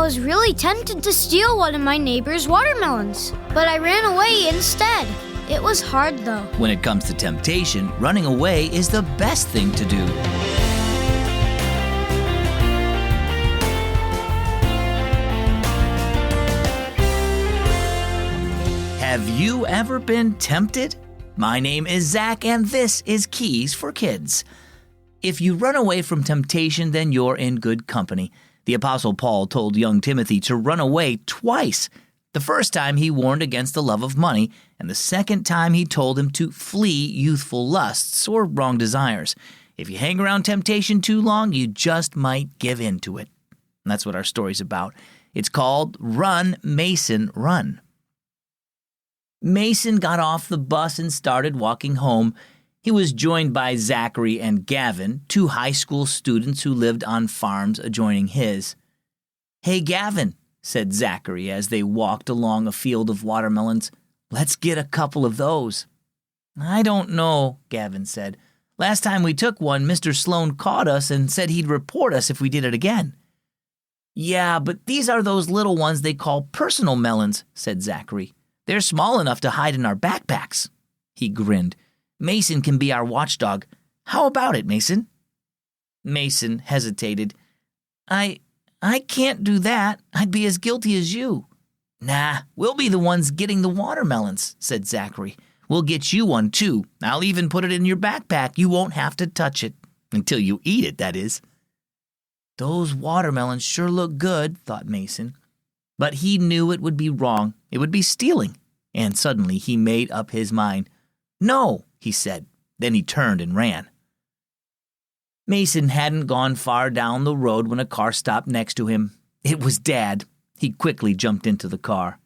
was really tempted to steal one of my neighbor's watermelons, but I ran away instead. It was hard though. When it comes to temptation, running away is the best thing to do. Have you ever been tempted? My name is Zach, and this is Keys for Kids. If you run away from temptation, then you're in good company. The Apostle Paul told young Timothy to run away twice. The first time he warned against the love of money, and the second time he told him to flee youthful lusts or wrong desires. If you hang around temptation too long, you just might give in to it. And that's what our story's about. It's called Run, Mason, Run. Mason got off the bus and started walking home. He was joined by Zachary and Gavin, two high school students who lived on farms adjoining his. "Hey, Gavin," said Zachary as they walked along a field of watermelons. "Let's get a couple of those." "I don't know," Gavin said. "Last time we took one, Mr. Sloan caught us and said he'd report us if we did it again." "Yeah, but these are those little ones they call personal melons," said Zachary. "They're small enough to hide in our backpacks." He grinned. "Mason can be our watchdog. How about it, Mason?" Mason hesitated. I can't do that. I'd be as guilty as you." "Nah, we'll be the ones getting the watermelons," said Zachary. "We'll get you one, too. I'll even put it in your backpack. You won't have to touch it. Until you eat it, that is." "Those watermelons sure look good," thought Mason. But he knew it would be wrong. It would be stealing. And suddenly he made up his mind. "No," he said. Then he turned and ran. Mason hadn't gone far down the road when a car stopped next to him. It was Dad. He quickly jumped into the car.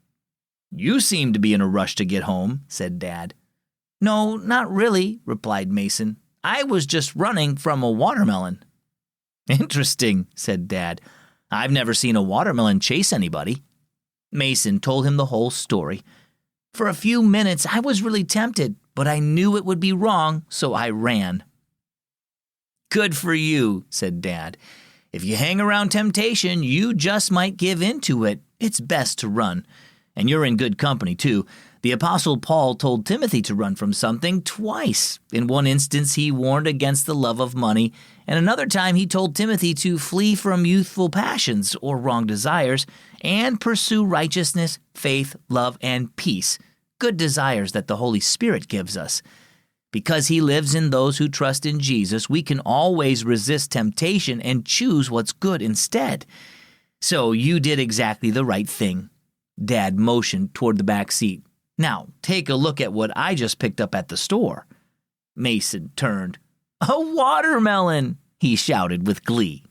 "You seem to be in a rush to get home," said Dad. "No, not really," replied Mason. "I was just running from a watermelon." "Interesting," said Dad. "I've never seen a watermelon chase anybody." Mason told him the whole story. "For a few minutes, I was really tempted, but I knew it would be wrong, so I ran." "Good for you," said Dad. "If you hang around temptation, you just might give in to it. It's best to run. And you're in good company, too. The Apostle Paul told Timothy to run from something twice. In one instance, he warned against the love of money, and another time he told Timothy to flee from youthful passions or wrong desires and pursue righteousness, faith, love, and peace, good desires that the Holy Spirit gives us. Because he lives in those who trust in Jesus, we can always resist temptation and choose what's good instead. So you did exactly the right thing." Dad motioned toward the back seat. "Now, take a look at what I just picked up at the store." Mason turned. "A watermelon!" he shouted with glee.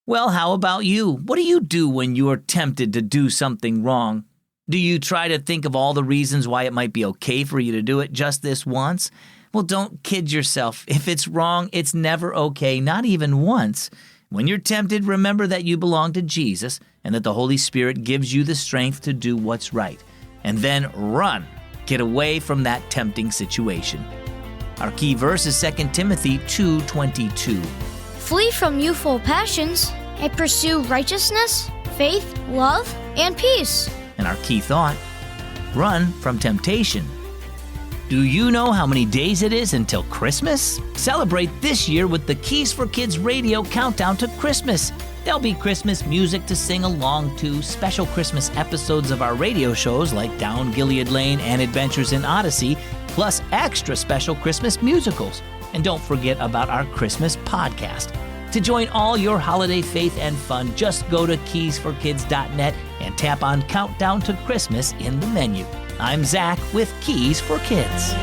Well, how about you? What do you do when you're tempted to do something wrong? Do you try to think of all the reasons why it might be okay for you to do it just this once? Well, don't kid yourself. If it's wrong, it's never okay, not even once. When you're tempted, remember that you belong to Jesus and that the Holy Spirit gives you the strength to do what's right. And then run. Get away from that tempting situation. Our key verse is 2 Timothy 2:22. Flee from youthful passions and pursue righteousness, faith, love, and peace. And our key thought, run from temptation. Do you know how many days it is until Christmas? Celebrate this year with the Keys for Kids radio countdown to Christmas. There'll be Christmas music to sing along to, special Christmas episodes of our radio shows like Down Gilead Lane and Adventures in Odyssey, plus extra special Christmas musicals. And don't forget about our Christmas podcast. To join all your holiday faith and fun, just go to keysforkids.net and tap on Countdown to Christmas in the menu. I'm Zach with Keys for Kids.